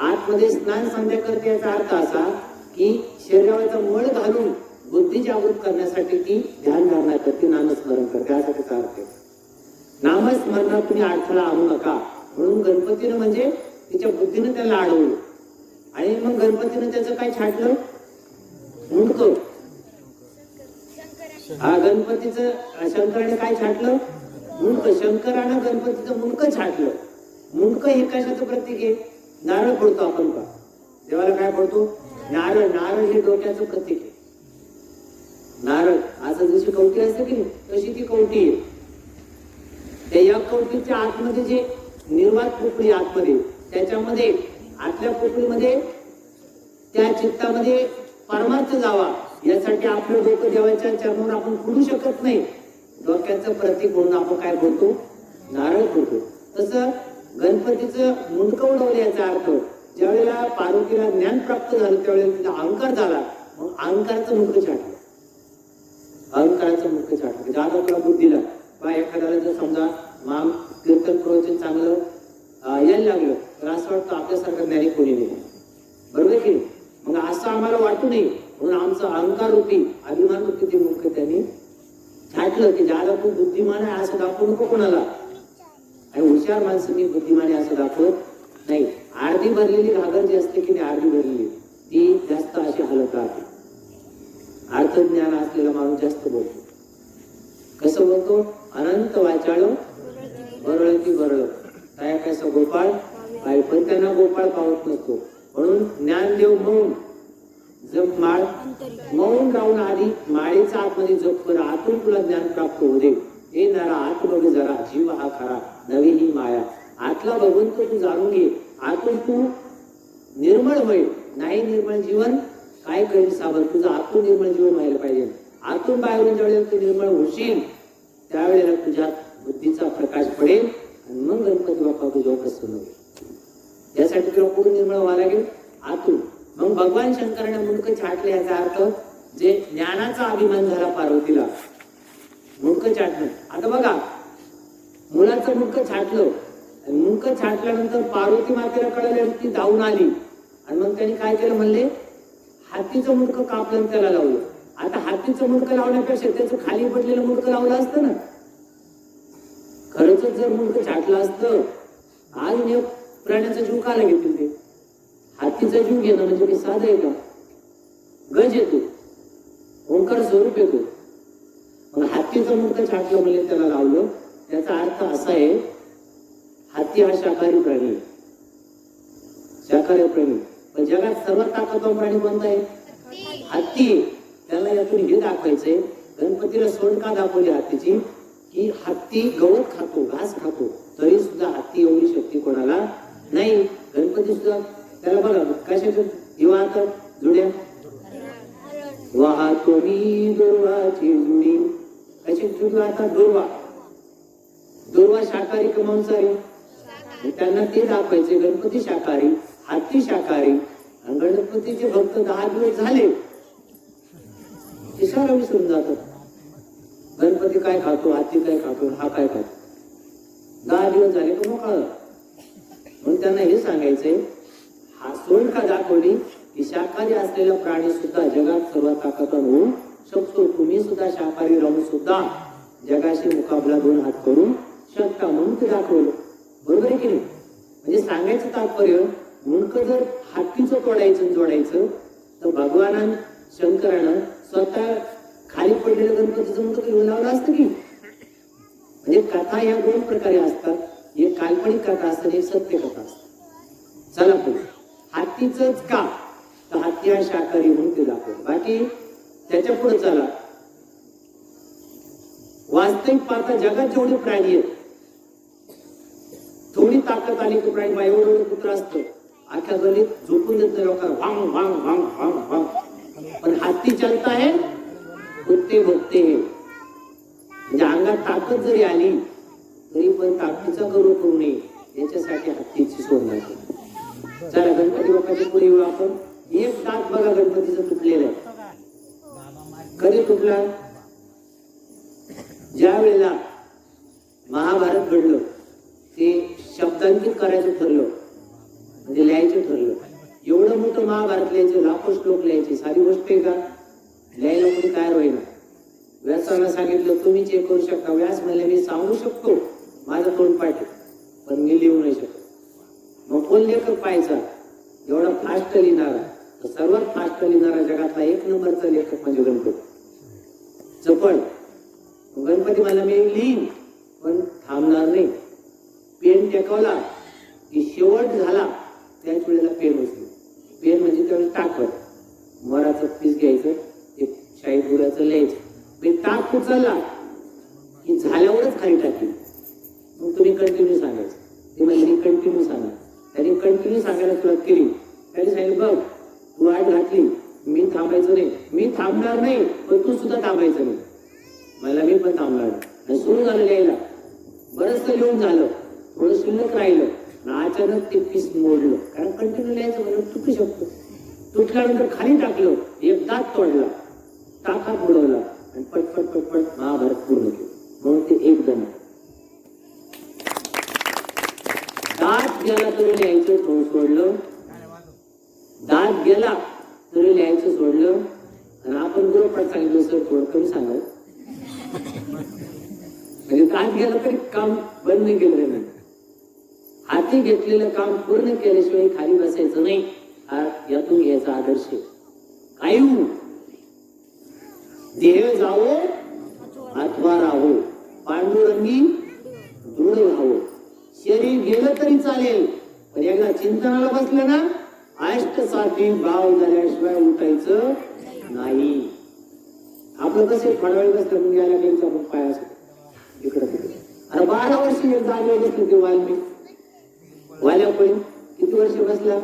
आतमध्ये स्नान संध्या करते. याचा अर्थ असा की शरीराचा मळ घालून बुद्धी जागृत करण्यासाठी ती ध्यान धारणा करते, नामस्मरण करते, असा त्याचा अर्थ आहे. नामस्मरणात तुम्ही अडथळा आणू नका म्हणून गणपतीनं म्हणजे तिच्या बुद्धीनं त्याला अडवलं. आणि मग गणपतीनं त्याचं काय छाटलं? मुंडकं. हा गणपतीचं शंकराने काय छाटलं? मुंडकं. शंकरानं गणपतीचं मुंडकं छाटलं. मुंडकं हे कशाचं प्रतीक आहे? नारळ फोडतो आपण का देवाला? काय फोडतो? नारळ. नारळ हे डोक्याचं प्रतीक आहे. नारळ असं जशी कवटी असते की तशी ती कवटी आहे. त्या या कवटीच्या आतमध्ये जे निर्वात पोकळी आतमध्ये, त्याच्यामध्ये आतल्या पोकळीमध्ये त्या चित्तामध्ये परमार्थ जावा यासाठी आपलं डोकं देवाच्या चरणावर आपण फोडू शकत नाही. डोक्याचं प्रतीक म्हणून आपण काय बोलतो? नारळ फोडतो. तसं गणपतीचं मुंडकं उडवलं याचा अर्थ ज्यावेळेला पार्वतीला ज्ञान प्राप्त झालं त्यावेळेला तिचा अहंकार झाला, मग अहंकाराचं मुंडकं छाटलं. अहंकाराचं मुंडकं छाटलं. ज्या तुला बुद्धीला बा एखाद्याला जर समजा माम कीर्तन प्रवचन चांगलं यायला लागलं तर असं वाटतं आपल्यासारखं ज्ञानी कोणी नाही. बरोबर की मग असं आम्हाला वाटू नये म्हणून आमचं अहंकार रूपी अभिमान रूपी ते मुंडकं त्यांनी छाटलं की ज्याला तू बुद्धिमान आहे असं दाखवू नको कोणाला. आणि हुशार माणसं मी बुद्धिमान आहे असं दाखवत नाही. अर्धी भरलेली घागर जी असते की नाही अर्धी भरलेली ती जास्त अशी हलत राहते. अर्थज्ञान असलेला माणूस जास्त बोलतो. कसं बोलतो? अनंत वाचाळ बरळती बरळ काय कसं गोपाळ काय, पण त्यांना गोपाळ पावत नसतो. म्हणून ज्ञानदेव मौन जप माळ मौन राहून आधी माळेचा आतमध्ये जप कर, आतून तुला ज्ञान प्राप्त होऊ दे. हे नरा आत बघ जरा जीव हा खरा नवी ही माया. आतला भगवंत तू जाणून घे, आतून तू निर्मळ होईल. नाही निर्मळ जीवन काय करेल साबर, तुझं आतून निर्मळ जीवन व्हायला पाहिजे. आतून बाहेरून ज्यावेळेला तू निर्मळ होशील त्यावेळेला तुझ्या बुद्धीचा प्रकाश पडेल आणि मग गणपती बाप्पा तुझ्यावर प्रसन्न होईल. यासाठी तुला पूर्ण निर्मळ व्हावं लागेल आतून. मग भगवान शंकराने मुंडकं छाटले याचा अर्थ जे ज्ञानाचा अभिमान झाला पार्वतीला मुंडकं छाटलं. आता बघा मुलाचं मुंडकं छाटलं आणि मुंडकं छाटल्यानंतर पार्वती मातेला कळलं ती धावून आली आणि मग त्यांनी काय केलं म्हणले हातीचं मुंडकं कापलं आणि त्याला लावलं. आता हातीचं मुंडकं लावण्यापेक्षा त्याचं खाली पडलेलं मुंडकं लावलं असतं ना. खरंच जर मुंडकं छाटलं असतं आज प्राण्याचा जीव काला घेतील ते. हातीचा जीव घेणं म्हणजे काही साधं आहे का? गज येतो, ओंकार स्वरूप येतो. मग हातीचं मुंडकं छाटलं म्हणजे त्याला लावलं. त्याचा अर्थ असा आहे हाती हा शाकाहारी प्राणी आहे. शाकाहारी प्राणी पण जगात सर्वात ताकदवान प्राणी कोणता आहे? हत्ती. त्याला यातून हे दाखवायचंय गणपतीला सोंड का दाखवली हत्तीची की हत्ती गवत खातो, घास खातो, तरी सुद्धा हत्ती एवढी शक्ती कोणाला नाही. गणपती सुद्धा त्याला बघा कशाचं दिवा आता जुड्या वाहतो मी दुर्वाची जुडी. कशी जुडी आता दुर्वा. दुर्वा शाकाहारी का मांसाहारी? त्यांना ते दाखवायचे गणपती शाकाहारी, हत्ती शाकाहारी. आणि गणपतीचे भक्त 10 दिवस झाले इशारा विसरून जातात. गणपती काय खातो, हत्ती काय खातो, हा काय खातो. 10 दिवस झाले का मोकळा. म्हणून त्यांना हे सांगायचंय हा सोंड का दाखवली की शाकाहारी असलेला प्राणी सुद्धा जगात सर्वात ताकदवान होऊ शकतो. तुम्ही सुद्धा शाकाहारी राहून सुद्धा जगाशी मुकाबला 2 हात करू शकता. म्हणून ते दाखवलं. बरोबर आहे की नाही? म्हणजे सांगायचं तात्पर्य मुंडकं जर हत्तीचं तोडायचं जोडायचं तर भगवान शंकरानं स्वतः खाली पडलेलं गणपतीचं मुंडकं घेऊन लावलं असतं की. म्हणजे कथा या 2 प्रकारे असतात. एक काल्पनिक कथा असते, एक सत्य कथा असते. चला पुढे. हत्तीचंच का तर हत्ती हा शाकाहारी म्हणून ते दाखवलं. बाकी त्याच्या पुढे चला. वास्तविक पाहता जगात जेवढे प्राणी आहेत थोडी ताकद आली की प्राणी एवढं पुत्र असतं आख्या गलीत झोपून देत नाही लोकांना वांग वांग वांग वांग वांग. पण हत्ती चालता है कुत्ते भोगते है. म्हणजे अंगात ताकद जरी आली तरी पण ताकदीचा गौरव करू नये याच्यासाठी हत्तीची सोड लागते. चला गणपती बाप्पाच्या पुढे येऊ आपण. एक दात बघा गणपतीचं तुटलेलं आहे. कधी तुटला? ज्या वेळेला महाभारत घडलं ते शब्दांकित करायचं ठरलं म्हणजे लिहायचं ठरलं. एवढं मोठं महाभारत लिहायचं, लाखो श्लोक लिहायचे, सारी गोष्ट आहे का? लिहायला कोणी तयार होईना. व्यासाला सांगितलं तुम्ही चेक करू शकता. व्यास म्हणले मी सांगू शकतो माझं तोंडपाठ आहे पण मी लिहू नाही शकत. मग कोण लेखक पाहायचा? एवढा फास्ट लिहिणारा. तर सर्वात फास्ट लिहिणारा जगातला 1 नंबरचा लेखक म्हणजे गणपती. चपळ. गणपती मला मी लिहीन पण थांबणार नाही. पेन टेकवला की शेवट झाला त्याच वेळेला पेन उचल. पेन म्हणजे त्यावेळेस टाकत मराचं पीस घ्यायचं ते शाही गुळाचं लिहायचं. मी टाक उचलला की झाल्यावरच खाली टाकली. मग तुम्ही कंटिन्यू सांगायचं. ते म्हणजे कंटिन्यू सांगा. त्यांनी कंटिन्यू सांगायला सुरुवात केली. त्यांनी सांगितलं बघ तू वाट घातली मी थांबायचं नाही. मी थांबणार नाही पण तू सुद्धा थांबायचं नाही. मला मी पण थांबणार. सुरू झालं लिहायला. बरंचसं लिहून झालं, थोडं शिल्लक राहिलं. आणि अचानक ते पीस मोडलं, कारण कंटिन्यू लिहायचं म्हणून तुटू शकतो. तुटल्यानंतर खाली टाकलं, एक दात तोडला, टाका बुडवला आणि पटपट पटपट महाभारत पूर्ण केलं. म्हणून ते एकदम दात गेला तरी लिहायचं सोडलं, दात गेला तरी लिहायचं सोडलं. आणि आपण गृहपाठ सांगितलं सर थोडं कमी सांगा, म्हणजे दात गेला तरी काम बंद नाही केलं नाही. हाती घेतलेलं काम पूर्ण केल्याशिवाय खाली बसायचं नाही. हा यातून घ्यायचा आदर्श. आयु देह जावो अथवा राहो, पांडुरंगी दृढ राहो. शरीर गेलं तरी चालेल, पण एकदा चिंतनाला बसलं ना, अष्टसाती भाव झाल्याशिवाय उठायचं नाही. आपलं कसे थोडा वेळ बसलं मग यायला गेलं आपण पाय असतो इकडं तिकडे. अरे 12 वर्ष जागे बसले ते वाल्यापर्यंत किती वर्ष बसला?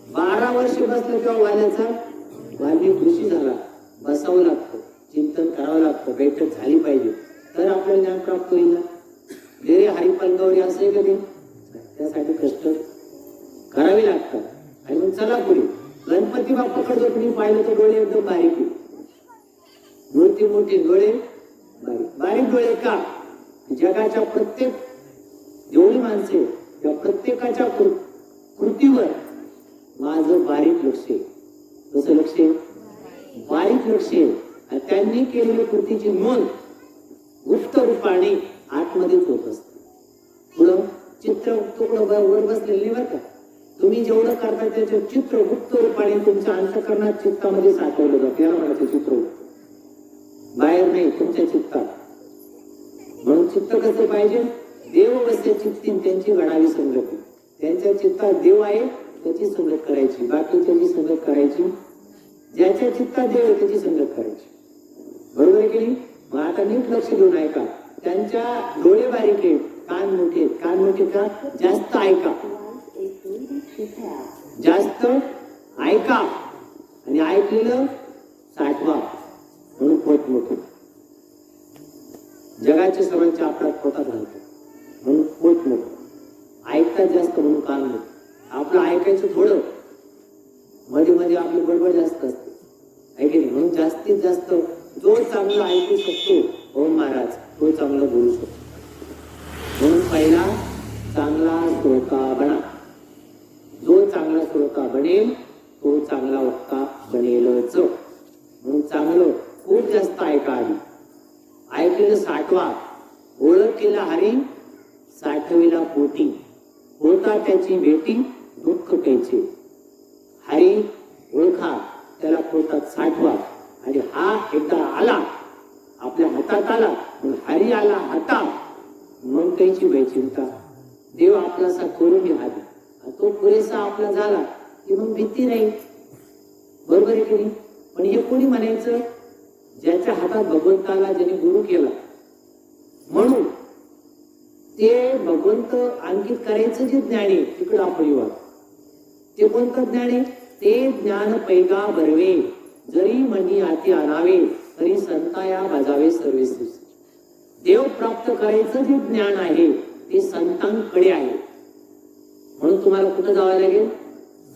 12 वर्ष बसलं तेव्हा वाल्याचा वाल्मिक ऋषी झाला. बसावं लागतं, चिंतन करावं लागतं, बैठक झाली पाहिजे तर आपल्याला ज्ञान प्राप्त होईल ना. रे हरिपंगावरी असे कधी त्यासाठी कष्ट करावे लागतात. आणि मग चला पुढे. गणपती बाप्पाकडे तुम्ही पाहिलं तर डोळे एकदम बारीक, मूर्ती मोठी, डोळे बारीक. बारीक डोळे का? जगाच्या प्रत्येक एवढी माणसे त्या प्रत्येकाच्या कृतीवर माझं बारीक लक्ष आहे. कसं लक्ष आहे? बारीक लक्ष आहे. त्यांनी केलेली कृतीची नोंद गुप्त रूपाने आतमध्येच होत असते. पुढं चित्र तुकडं वर बसलेले बरं का, तुम्ही जेवढं करता त्याचे चित्र गुप्त रूपाने तुमच्या अंतःकरणात चित्तामध्ये साठवलं जातं. त्याला म्हणायचं चित्र, बाहेर नाही, तुमच्या चित्तात. म्हणून चित्त कसं पाहिजे? देव वसे चित्तीन त्यांची घडावी संगती. त्यांच्या चित्तात देव आहे त्याची संगत करायची, बाकी त्याची संगत करायची. ज्याच्या चित्तात देव आहे त्याची संगत करायची. बरोबर आहे की नाही? मग आता नीट लक्ष देऊन ऐका. त्यांच्या डोळे बारीक आहेत, कान मोठे आहेत. कान मोठे का? जास्त ऐका, जास्त ऐका आणि ऐकलेलं साठवा, म्हणून पोट मोठं. जगाचे सर्वांचे आपल्यात पोटात राहतो म्हणून पोट मोठं. ऐकतात जास्त म्हणून कान मोठं. आपलं ऐकायचं थोडं, मध्ये मध्ये आपली बडबड जास्त असते, ऐके नाही. म्हणून जास्तीत जास्त जो चांगलं ऐकू शकतो ओम महाराज तो चांगलं बोलू शकतो. म्हणून पहिला चांगला श्रोता बना. जो चांगला श्रोता बनेल तो चांगला वक्ता बनेलच. म्हणून चांगलं खूप जास्त ऐका आधी. ऐकलेलं साठवा. ओळख केला हरी साठविला पोटी, होता त्याची भेटी दुःख प्यायचे. हरी ओळखा, त्याला पोटात साठवा. आणि हा एकदा आला आपल्या हातात आला, हरी आला हातात, मग त्याची भय चिंता. देव आपलासा करून घ्यावी, तो पुरेसा आपला झाला की मग भीती नाही. बरोबर आहे की नाही? पण हे कोणी म्हणायचं? ज्याच्या हातात भगवंताला ज्याने गुरु केला, म्हणून ते भगवंत अंकित करायचं जे ज्ञान आहे तिकडं आपण येऊ. ते कोणतं ज्ञान आहे? ते ज्ञान पैगा भरवे, जरी मनी हाती आणावे तरी संताया भाजावे सर्वेस. देव प्राप्त करायचं जे ज्ञान आहे ते संतांकडे आहे. म्हणून तुम्हाला कुठं जावं लागेल?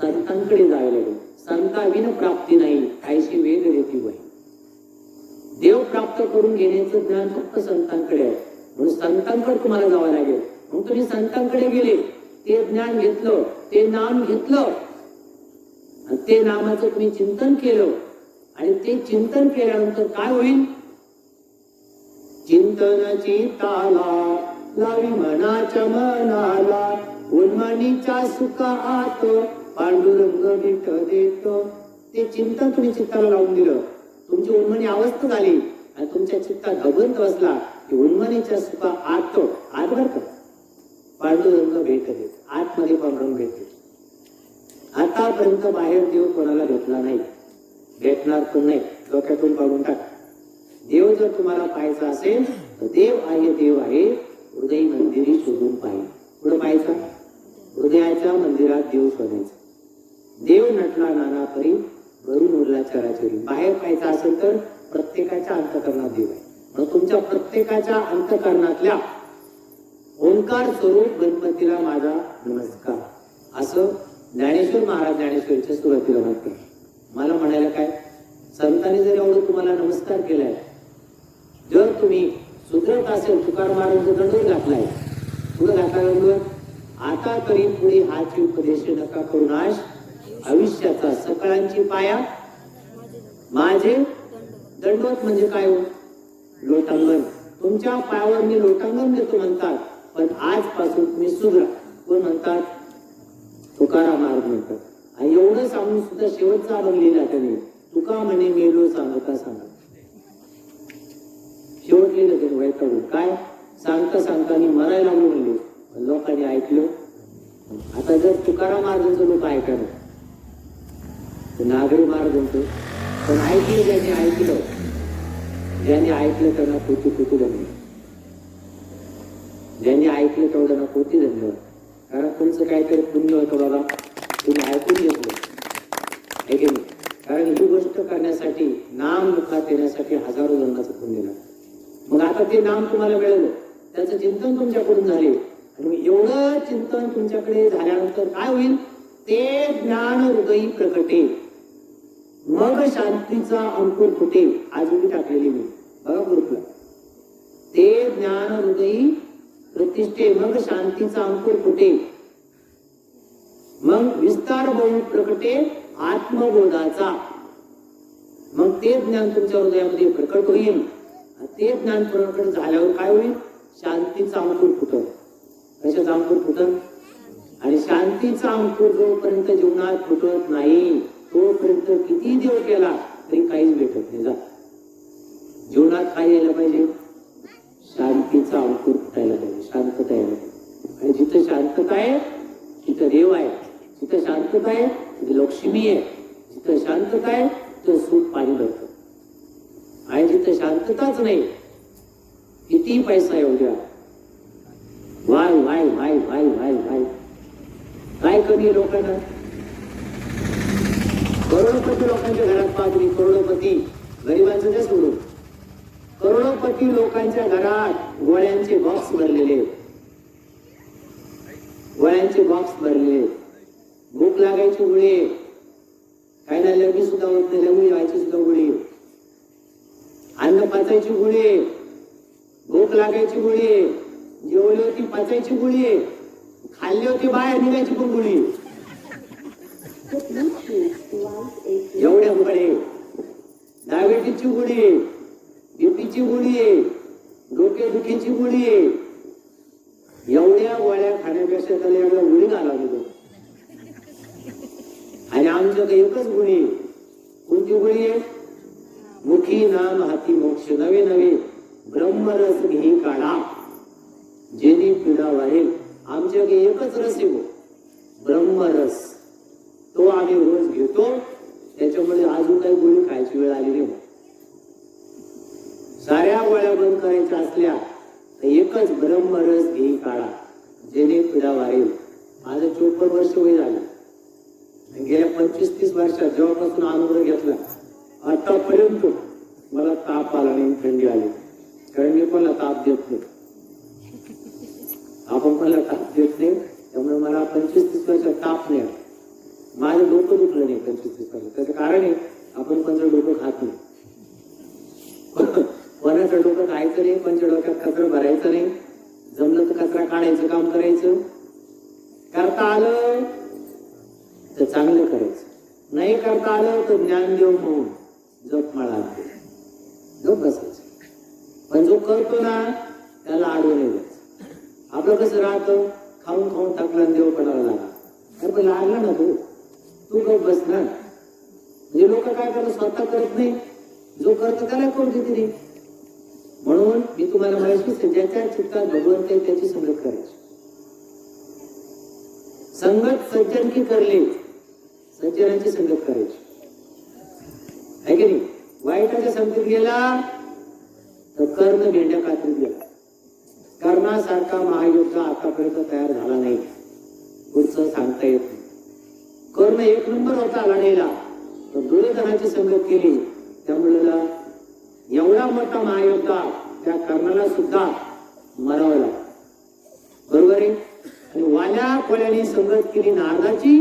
संतांकडे जावं लागेल. संताविन प्राप्ती नाही, काहीशी वेग रेती वय. देव प्राप्त करून घेण्याचं ज्ञान फक्त संतांकडे आहे. म्हणून संतांकडे तुम्हाला जावं लागेल. मग तुम्ही संतांकडे गेले, ते ज्ञान घेतलं, ते नाम घेतलं, आणि ते नामाचं तुम्ही चिंतन केलं, आणि ते चिंतन केल्यानंतर काय होईल? चिंतन चित्ताला लावी मनाच्या मनाला, उन्मानीच्या सुखात पांडुरंग भेट देतो. ते चिंतन तुम्ही चित्ताला लावून दिलं, तुमची उन्मनी अवस्था झाली आणि तुमच्या चित्तात भगवंत बसला की उन्मनीच्या सुखा आत बर का पांडुरंग भेट देतो. आतमध्ये पांडुरंग भेटते. आतापर्यंत बाहेर देव कोणाला भेटला नाही, भेटणार पण नाही. डोक्यातून काढून टाक. देव जर तुम्हाला पाहायचा असेल तर देव आहे हृदय मंदिरी शोधून पाहिजे. पुढे पाहायचा हृदयाच्या मंदिरात देव शोधायचा. देव नटला नाना परी घरून उरला चराचरी. बाहेर पाहायचा असेल तर प्रत्येकाच्या अंतःकरणात देव आहे. मग तुमच्या प्रत्येकाच्या अंतःकरणातल्या ओंकार स्वरूप गणपतीला माझा नमस्कार, असं ज्ञानेश्वर महाराज ज्ञानेश्वरीच्या सुरुवातीला म्हणतात. मला म्हणायला काय, संतांनी जर एवढं तुम्हाला नमस्कार केलाय, जर तुम्ही सुधरत असेल, तुकाराम महाराजांचा दंडोर घातलाय, पुढे घातल्यावर आता तरी पुढे हाची उपदेश नका करू नाश आयुष्याचा, सकळांची पाया माझे दंडवत. म्हणजे काय हो, लोटांगण. तुमच्या पायावर मी लोटांगण देतो म्हणतात, पण आजपासून तुम्ही सुधरा. कोण म्हणतात? तुकाराम महाराज म्हणतात. आणि एवढं सांगून सुद्धा शेवटचा आरोप लिहिला त्याने, तुका म्हणे मेलो सांगता सांगा. शेवट लिहिलं त्याने वैतागून, काय सांगता सांगता आणि मरायला लागलो म्हणले. लोकांनी ऐकलं. आता जर तुकाराम महाराजांचं लोक ऐकणार, नागरी महाराज म्हणतो, पण ऐकलं ज्यांनी ऐकलं, ज्यांनी ऐकलं त्यांना कोटी कोटी धन्यवाद. ज्यांनी ऐकलं तेवढ्यांना कोटी धन्यवाद. कारण तुमचं काहीतरी पुण्य होतं बाबा, तुम्ही ऐकून घेतलं आहे की नाही. कारण ही गोष्ट करण्यासाठी, नाम मुखात येण्यासाठी हजारो जन्माचं पुण्य लागतं. मग आता ते नाम तुम्हाला मिळालं, त्याचं चिंतन तुमच्याकडून झाले, आणि एवढं चिंतन तुमच्याकडे झाल्यानंतर काय होईल, ते ज्ञान हृदयी प्रकटे, मग शांतीचा अंकुर फुटे. आज मी टाकलेली मी बघा ग्रुपला, ते ज्ञान हृदयी प्रतिष्ठे, मग शांतीचा अंकुर फुटे, मग विस्तार बहु प्रकटे आत्मबोधाचा. मग ते ज्ञान तुमच्या हृदयामध्ये प्रकट होईल. ते ज्ञान प्रकट झाल्यावर काय होईल, शांतीचा अंकुर फुटल. कशाचा अंकुर फुटल? आणि शांतीचा अंकुर जोपर्यंत जीवनात फुटत नाही, तोपर्यंत किती देव केला तरी काहीच भेटत नाही. जा, जीवनात काय यायला पाहिजे, शांतीचा अंकुर फुटायला पाहिजे, शांतता यायला पाहिजे. आणि जिथं शांतता आहे तिथं देव आहे, जिथं शांतता आहे तिथं लक्ष्मी आहे, जिथं शांतता आहे तिथं सूप पाणी भरतं. आणि जिथं शांतताच नाही, किती पैसा येऊ द्या, Y Y Y Y Y Y, काय कमी लोकांना. करोडपती लोकांच्या घरात पाहतो, करोडपती, गरिबांचं जे सोडून, करोडपती लोकांच्या घरात गोळ्यांचे बॉक्स भरलेले, गोळ्यांचे बॉक्स भरलेले. भूक लागायची गोळी, काही ना लग्नी सुद्धा होत नाही, लग्नी व्हायची सुद्धा गोळी, अन्न पचायची गोळी, भूक लागायची गोळी, जेवली होती पचायची गोळी, खाल्ली होती बाहेर निघायची पण गोळी. एवढ्या गोळी, डायबिटीसची गोळी, बीपीची गोळी, डोकेदुखीची गोळी, एवढ्या गोळ्या खाण्यापेक्षा त्याला एवढ्या गोळी घालावली. आणि आमच्याकडे एकच गोळी. कोणती गोळी आहे? मुखी नाम हाती मोक्ष, नवे नवे ब्रह्मरस घे काढा, जेनी पिढा वाढेल. आमच्याकडे एकच रस आहे, ब्रह्मरस. तो आम्ही रोज घेतो, त्याच्यामुळे अजून काही गोळी खायची वेळ आली नाही. साऱ्या गोळ्या बंद करायच्या असल्या तर एकच ब्रह्मरस घे काढा, जेणे पिढा वाढेल. माझं 54 वर्ष वय झालं. गेल्या 25-30 वर्षात जेव्हापासून अनुभव घेतला, आतापर्यंत मला ताप आला नाही, थंडी आली. कारण मी पण ताप देत नाही, आपण मला ताप देत नाही, त्यामुळे मला 25-30 वर्षात ताप नाही. माझं डोकं दुखलं नाही 25-30 वर्षात. त्याचं कारण आहे, आपण पंच डोकं खात नाही. कोणाचं डोकं खायचं नाही, पंच डोक्यात कचरा भरायचं नाही, जमलं तर कचरा काढायचं काम करायचं. करता आलं तर चांगलं करायचं, नाही करता आलं तर ज्ञानदेव म्हणून जप माळा गप बसायचं. पण जो करतो ना त्याला आडवं नाही जायचं. आपलं कसं राहतं, खाऊन खाऊन टाकला देव पडायला लागला, तर पण लागला ना तू गप बस ना. म्हणजे लोक काय करतात, स्वतः करत नाही, जो करतो त्याला करू देते नाही. म्हणून मी तुम्हाला म्हणायची, ज्याच्या चित्तात भगवंत आहे त्याची संगत करायची. संगत सज्जन की करले, सज्जनांची संगत करायची आहे की नाही. वाईटाच्या संगतीत गेला तर कर्ण भेंड्या कात्रीत गेला. कर्णासारखा महायुद्ध आतापर्यंत तयार झाला नाही, पुढचं सांगता येत नाही. कर्ण एक नंबर होता लढाईला, तर दुर्योधनाची संगत केली, त्यामुळे एवढा मोठा महायुद्ध त्या कर्णाला सुद्धा मरावं लागलं. बरोबर आहे. आणि वाल्या कोल्याने संगत केली नारदाची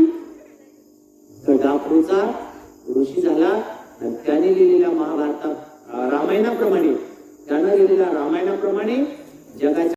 तर दाखरूचा ऋषी झाला आणि त्याने लिहिलेल्या महाभारतात रामायणाप्रमाणे त्यानं लिहिलेल्या रामायणाप्रमाणे जगाच्या